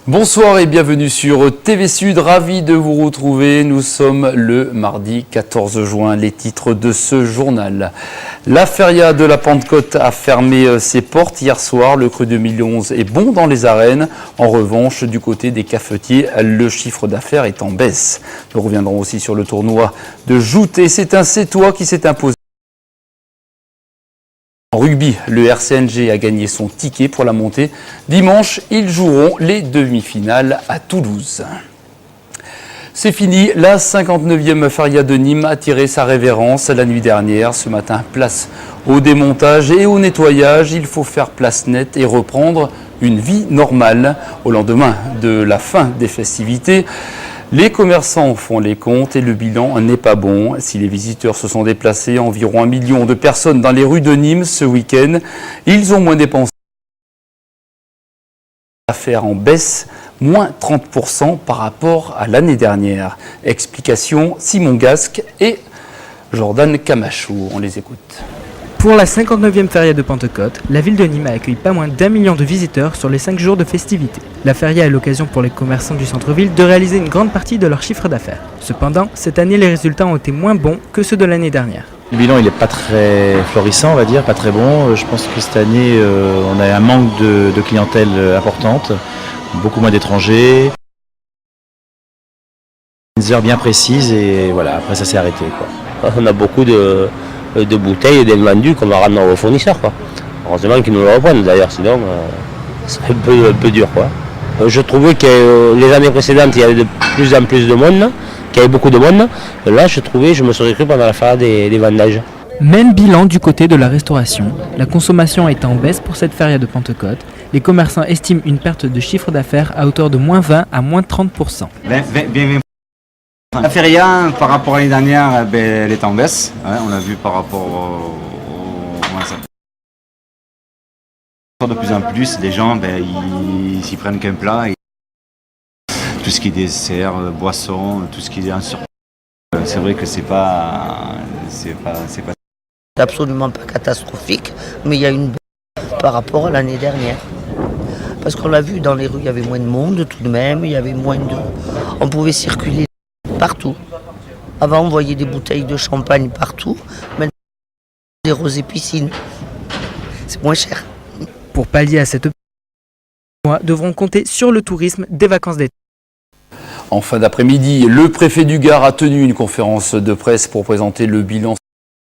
Bonsoir et bienvenue sur TV Sud, ravi de vous retrouver. Nous sommes le mardi 14 juin, les titres de ce journal. La feria de la Pentecôte a fermé ses portes hier soir. Le cru 2011 est bon dans les arènes. En revanche, du côté des cafetiers, le chiffre d'affaires est en baisse. Nous reviendrons aussi sur le tournoi de joute et c'est un Sétois qui s'est imposé. En rugby, le RCNG a gagné son ticket pour la montée. Dimanche, ils joueront les demi-finales à Toulouse. C'est fini, la 59e feria de Nîmes a tiré sa révérence la nuit dernière. Ce matin, place au démontage et au nettoyage. Il faut faire place nette et reprendre une vie normale. Au lendemain de la fin des festivités, les commerçants font les comptes et le bilan n'est pas bon. Si les visiteurs se sont déplacés, environ 1 million de personnes dans les rues de Nîmes ce week-end, ils ont moins dépensé. Affaires en baisse, moins 30% par rapport à l'année dernière. Explication Simon Gasque et Jordan Camachou. On les écoute. Pour la 59e feria de Pentecôte, la ville de Nîmes a accueilli pas moins d'1 million de visiteurs sur les 5 jours de festivités. La feria est l'occasion pour les commerçants du centre-ville de réaliser une grande partie de leur chiffre d'affaires. Cependant, cette année, les résultats ont été moins bons que ceux de l'année dernière. Le bilan il n'est pas très florissant, on va dire, pas très bon. Je pense que cette année, on a un manque de clientèle importante, beaucoup moins d'étrangers. Des heures bien précises et voilà, après ça s'est arrêté, quoi. On a beaucoup de bouteilles et d'invendus qu'on va ramener aux fournisseurs, quoi. Heureusement qu'ils nous le reprennent d'ailleurs, sinon c'est un peu dur, quoi. Je trouvais que les années précédentes, il y avait de plus en plus de monde, qu'il y avait beaucoup de monde. Là, je me serais cru pendant la feria des vendages. Même bilan du côté de la restauration. La consommation est en baisse pour cette feria de Pentecôte. Les commerçants estiment une perte de chiffre d'affaires à hauteur de moins 20 à moins 30%. La feria, par rapport à l'année dernière, elle est en baisse. Ouais, on a vu par rapport de plus en plus, les gens, ils s'y prennent qu'un plat. Tout ce qui est dessert, boisson, tout ce qui est en surplus. C'est vrai que c'est absolument pas catastrophique, mais il y a une baisse par rapport à l'année dernière. Parce qu'on l'a vu, dans les rues, il y avait moins de monde tout de même, il y avait moins de... On pouvait circuler partout. Avant, on voyait des bouteilles de champagne partout, maintenant, des rosés piscines. C'est moins cher. Pour pallier à cette devront compter sur le tourisme des vacances d'été. En fin d'après-midi, le préfet du Gard a tenu une conférence de presse pour présenter le bilan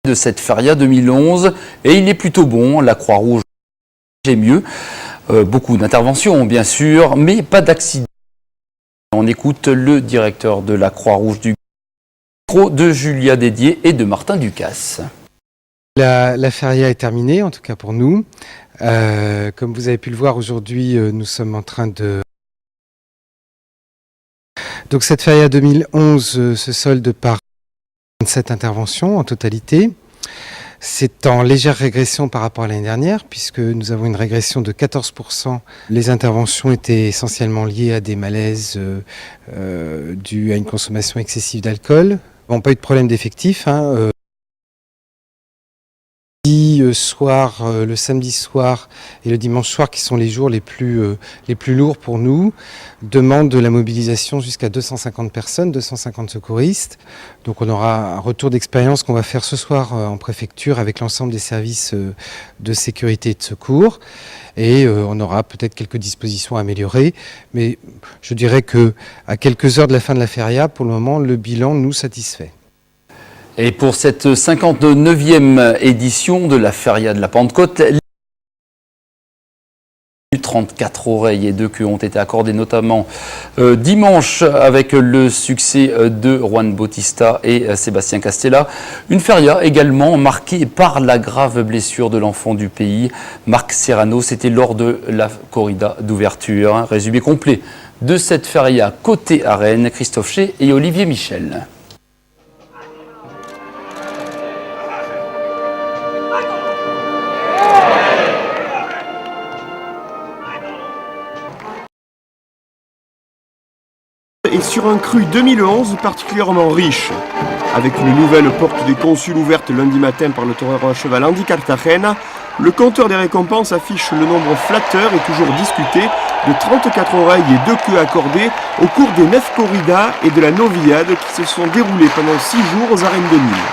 de cette feria 2011 et il est plutôt bon. La Croix-Rouge est mieux. Beaucoup d'interventions bien sûr, mais pas d'accidents. On écoute le directeur de la Croix-Rouge du Gard, de Julia Dédier et de Martin Ducasse. La feria est terminée, en tout cas pour nous. Comme vous avez pu le voir aujourd'hui, nous sommes en train de... Donc cette feria 2011 se solde par 27 interventions en totalité. C'est en légère régression par rapport à l'année dernière, puisque nous avons une régression de 14%. Les interventions étaient essentiellement liées à des malaises dus à une consommation excessive d'alcool. Nous n'avons pas eu de problème d'effectifs. Le samedi soir et le dimanche soir, qui sont les jours les plus lourds pour nous, demandent de la mobilisation jusqu'à 250 personnes, 250 secouristes. Donc on aura un retour d'expérience qu'on va faire ce soir en préfecture avec l'ensemble des services de sécurité et de secours. Et on aura peut-être quelques dispositions à améliorer. Mais je dirais qu'à quelques heures de la fin de la feria, pour le moment, le bilan nous satisfait. Et pour cette 59e édition de la feria de la Pentecôte, 34 oreilles et 2 queues ont été accordées, notamment dimanche avec le succès de Juan Bautista et Sébastien Castella. Une feria également marquée par la grave blessure de l'enfant du pays, Marc Serrano. C'était lors de la corrida d'ouverture. Un résumé complet de cette feria côté arène, Christophe Chez et Olivier Michel. Et sur un cru 2011 particulièrement riche, avec une nouvelle porte des consuls ouverte lundi matin par le torero à cheval Andy Cartagena, Le compteur des récompenses affiche le nombre flatteur et toujours discuté de 34 oreilles et 2 queues accordées au cours des 9 corridas et de la Noviade qui se sont déroulées pendant 6 jours aux arènes de Nîmes.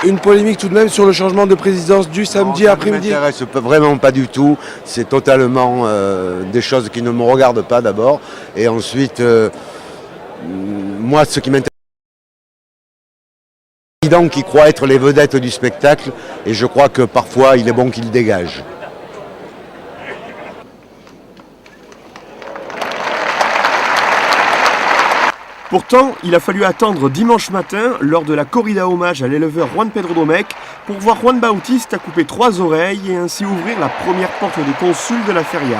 Une polémique tout de même sur le changement de présidence du samedi après-midi. Ça ne m'intéresse vraiment pas du tout. C'est totalement des choses qui ne me regardent pas d'abord. Et ensuite, moi, ce qui m'intéresse, c'est les présidents qui croient être les vedettes du spectacle. Et je crois que parfois, il est bon qu'ils dégagent. Pourtant, il a fallu attendre dimanche matin, lors de la corrida hommage à l'éleveur Juan Pedro Domecq, pour voir Juan Bautista couper 3 oreilles et ainsi ouvrir la première porte des consuls de la feria.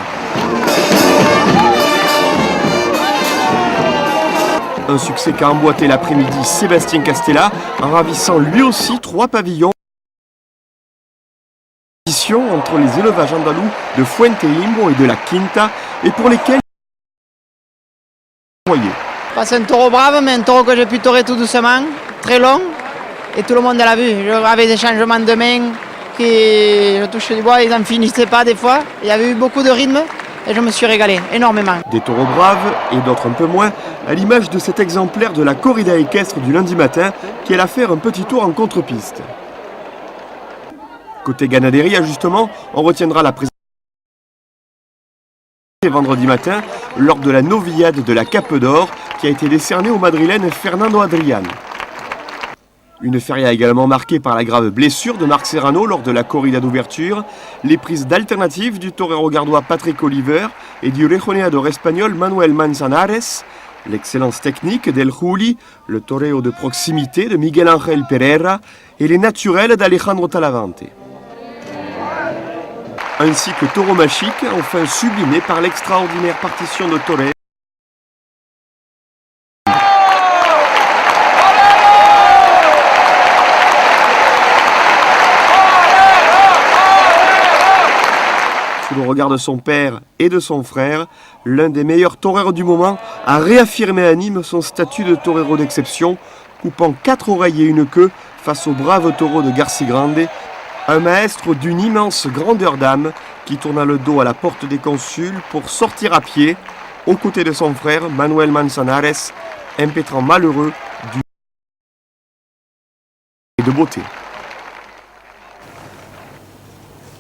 Un succès qu'a emboîté l'après-midi Sébastien Castella, en ravissant lui aussi 3 pavillons entre les élevages andalous de Fuente-Imbo et de la Quinta, et pour lesquels C'est un taureau brave, mais un taureau que j'ai pu torer tout doucement, très long, et tout le monde l'a vu. J'avais des changements de main qui, je touchais du bois, ils n'en finissaient pas des fois. Il y avait eu beaucoup de rythme et je me suis régalé énormément. Des taureaux braves et d'autres un peu moins, à l'image de cet exemplaire de la corrida équestre du lundi matin qui alla faire un petit tour en contre-piste. Côté ganaderia, justement, on retiendra la présence vendredi matin lors de la Noviade de la Cape d'Or qui a été décernée au madrilène Fernando Adrián. Une feria également marquée par la grave blessure de Marc Serrano lors de la corrida d'ouverture, les prises d'alternatives du torero gardois Patrick Oliver et du rejoneador espagnol Manuel Manzanares, l'excellence technique d'El Juli, le toreo de proximité de Miguel Ángel Pereira et les naturels d'Alejandro Talavante. Ainsi que Tauromachique, enfin sublimé par l'extraordinaire partition de Torres. Sous le regard de son père et de son frère, l'un des meilleurs toreros du moment a réaffirmé à Nîmes son statut de torero d'exception, coupant 4 oreilles et 1 queue face au brave taureau de Garci Grande, un maestro d'une immense grandeur d'âme qui tourna le dos à la porte des consuls pour sortir à pied, aux côtés de son frère Manuel Manzanares, impétrant malheureux de beauté.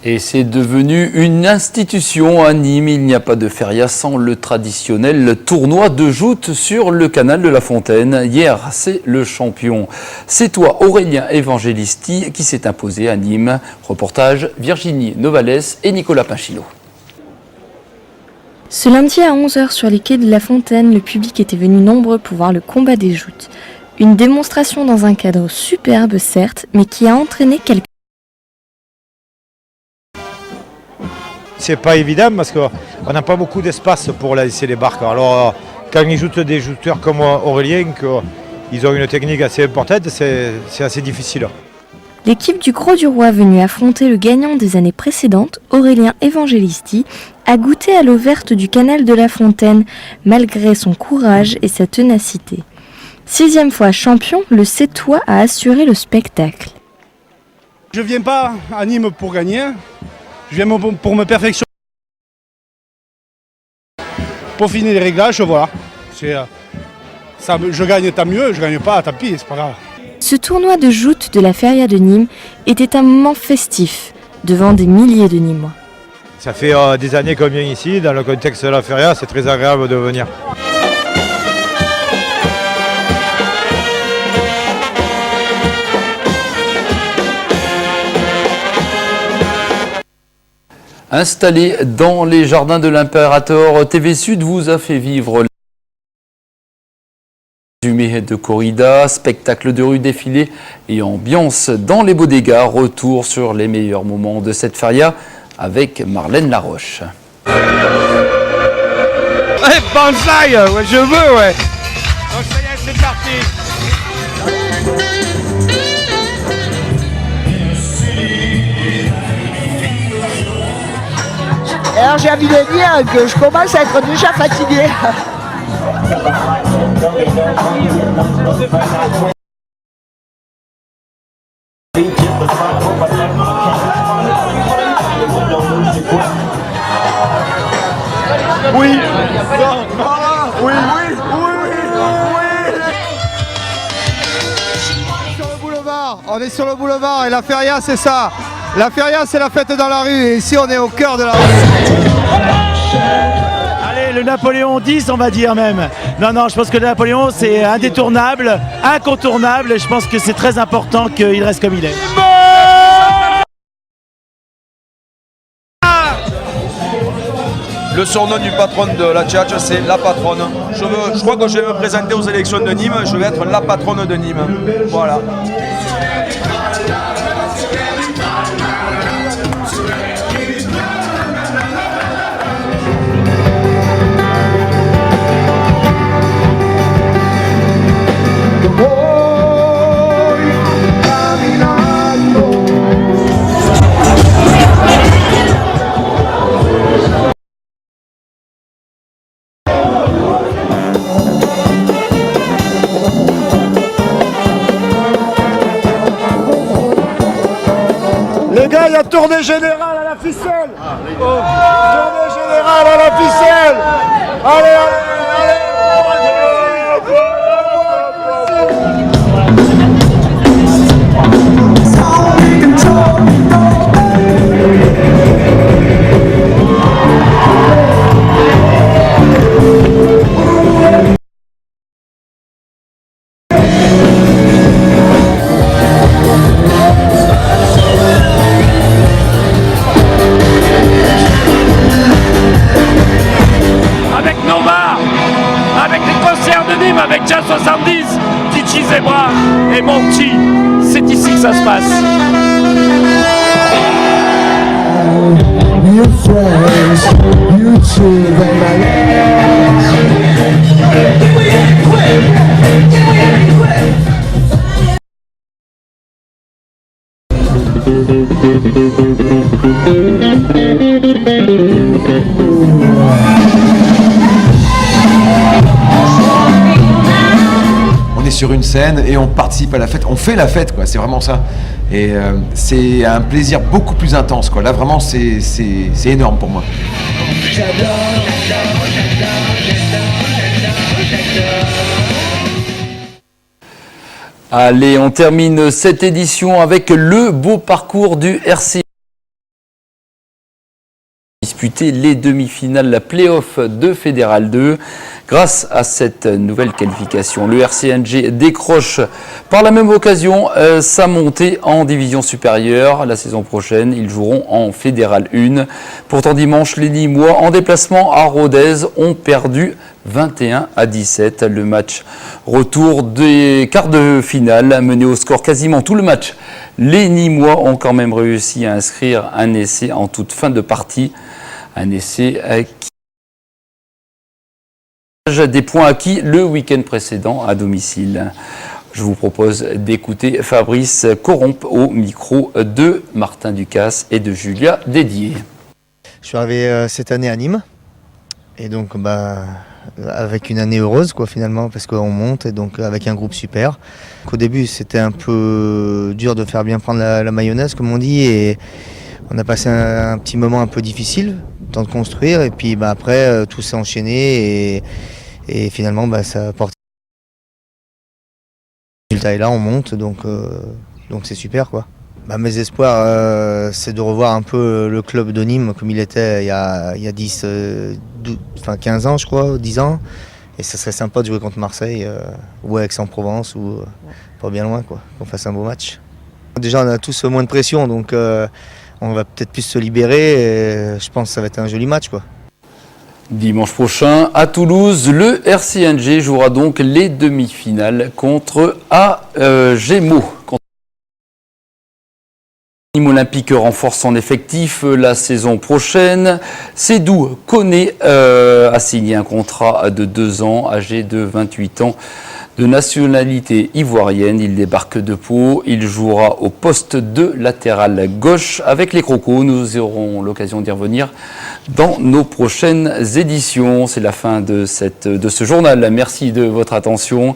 Et c'est devenu une institution à Nîmes. Il n'y a pas de feria sans le traditionnel tournoi de joute sur le canal de la Fontaine. Hier, c'est le champion. C'est toi, Aurélien Evangelisti, qui s'est imposé à Nîmes. Reportage Virginie Novales et Nicolas Pinchillo. Ce lundi à 11h sur les quais de la Fontaine, le public était venu nombreux pour voir le combat des joutes. Une démonstration dans un cadre superbe certes, mais qui a entraîné quelques... C'est pas évident parce qu'on n'a pas beaucoup d'espace pour laisser les barques. Alors quand ils jouent des jouteurs comme Aurélien, ils ont une technique assez importante, c'est assez difficile. L'équipe du Gros du Roi venue affronter le gagnant des années précédentes, Aurélien Evangelisti, a goûté à l'eau verte du canal de la Fontaine, malgré son courage et sa ténacité. 6e fois champion, le Sétois a assuré le spectacle. Je ne viens pas à Nîmes pour gagner. Je viens pour me perfectionner, pour finir les réglages, voilà. Je gagne tant mieux, je gagne pas, tant pis, c'est pas grave. Ce tournoi de joute de la feria de Nîmes était un moment festif, devant des milliers de Nîmois. Ça fait des années qu'on vient ici, dans le contexte de la feria, c'est très agréable de venir. Installé dans les jardins de l'Impérator, TV Sud vous a fait vivre résumé de corrida, spectacle de rue, défilé et ambiance dans les bodegas. Retour sur les meilleurs moments de cette feria avec Marlène Laroche. Ouais, bonsaï, ouais, je veux, ouais. Donc ça y est, c'est parti. Alors j'ai envie de dire que je commence à être déjà fatigué. On est sur le boulevard et la feria c'est ça. La feria c'est la fête dans la rue et ici on est au cœur de la rue. Allez, le Napoléon 10 on va dire même. Non, je pense que le Napoléon c'est indétournable, incontournable et je pense que c'est très important qu'il reste comme il est. Le surnom du patron de la Tchatch, c'est la patronne. Je crois que je vais me présenter aux élections de Nîmes, je vais être la patronne de Nîmes. Voilà. Les gars, il y a tournée générale à la ficelle. Tournée générale à la ficelle. Allez. Avec Jazz 70, Kitchi Zebra et Monty, c'est ici que ça se passe. On est sur une scène et on participe à la fête, on fait la fête quoi, c'est vraiment ça. Et c'est un plaisir beaucoup plus intense quoi. Là vraiment c'est énorme pour moi. Allez, on termine cette édition avec le beau parcours du RC. Disputer les demi-finales, la play-off de Fédéral 2. Grâce à cette nouvelle qualification, le RCNG décroche par la même occasion sa montée en division supérieure. La saison prochaine, ils joueront en Fédéral 1. Pourtant dimanche, les Nîmois en déplacement à Rodez ont perdu 21-17. Le match retour des quarts de finale mené au score quasiment tout le match. Les Nîmois ont quand même réussi à inscrire un essai en toute fin de partie. Un essai qui des points acquis le week-end précédent à domicile. Je vous propose d'écouter Fabrice Corrompe au micro de Martin Ducasse et de Julia Dédier. Je suis arrivé cette année à Nîmes et donc avec une année heureuse quoi finalement parce qu'on monte et donc avec un groupe super. Donc, au début c'était un peu dur de faire bien prendre la mayonnaise comme on dit et on a passé un petit moment un peu difficile, temps de construire et puis après tout s'est enchaîné et finalement ça a porté. Le résultat est là, on monte donc c'est super quoi. Mes espoirs c'est de revoir un peu le club de Nîmes comme il était il y a 15 ans je crois, 10 ans. Et ça serait sympa de jouer contre Marseille ou Aix-en-Provence ou pas bien loin quoi, qu'on fasse un beau match. Déjà on a tous moins de pression donc on va peut-être plus se libérer et je pense que ça va être un joli match quoi. Dimanche prochain à Toulouse, le RCNG jouera donc les demi-finales contre Gémeaux. Nîmes Olympique renforce son effectif la saison prochaine. Sédou Koné a signé un contrat de 2 ans, âgé de 28 ans. De nationalité ivoirienne, il débarque de Pau. Il jouera au poste de latéral gauche avec les Crocos. Nous aurons l'occasion d'y revenir dans nos prochaines éditions. C'est la fin de ce journal. Merci de votre attention.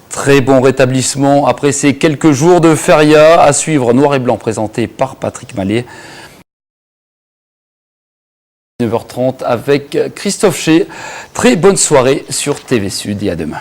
Très bon rétablissement après ces quelques jours de feria. À suivre Noir et Blanc présenté par Patrick Mallet. 9h30 avec Christophe Ché. Très bonne soirée sur TV Sud et à demain.